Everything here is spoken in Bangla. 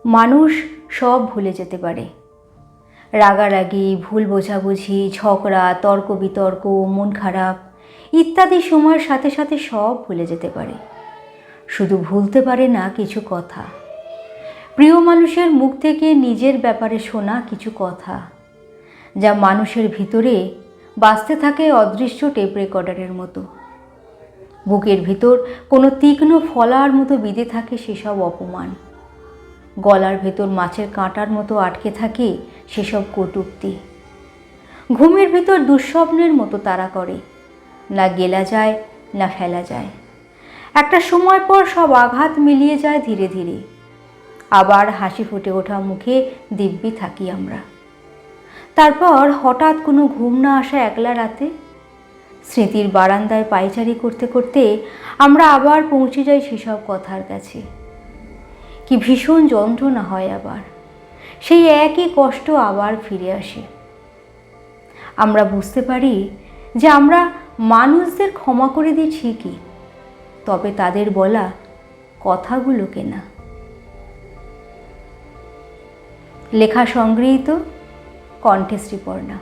মানুষ সব ভুলে যেতে পারে। রাগারাগি, ভুল বোঝাবুঝি, ঝগড়া, তর্ক বিতর্ক, মন খারাপ ইত্যাদি সময়ের সাথে সাথে সব ভুলে যেতে পারে। শুধু ভুলতে পারে না কিছু কথা, প্রিয় মানুষের মুখ থেকে নিজের ব্যাপারে শোনা কিছু কথা, যা মানুষের ভিতরে বাজতে থাকে অদৃশ্য টেপ রেকর্ডারের মতো। বুকের ভিতর কোনো তীক্ষ্ণ ফলার মতো বিঁধে থাকে সেসব অপমান, গলার ভেতর মাছের কাঁটার মতো আটকে থাকে সেসব কটূক্তি। ঘুমের ভিতর দুঃস্বপ্নের মতো তাড়া করে, না গেলা যায় না ফেলা যায়। একটা সময় পর সব আঘাত মিলিয়ে যায় ধীরে ধীরে, আবার হাসি ফুটে ওঠা মুখে দিব্যি থাকি আমরা। তারপর হঠাৎ কোনো ঘুম না আসা একলা রাতে স্মৃতির বারান্দায় পায়চারি করতে করতে আমরা আবার পৌঁছে যাই সেসব কথার কাছে। কি ভীষণ যন্ত্রণা হয়, আবার সেই একই কষ্ট আবার ফিরে আসে। আমরা বুঝতে পারি যে আমরা মানুষদের ক্ষমা করে দিই ঠিকই, তবে তাদের বলা কথাগুলোকে না। লেখা সংগৃহীত, কণ্ঠশ্রী পর্ণা।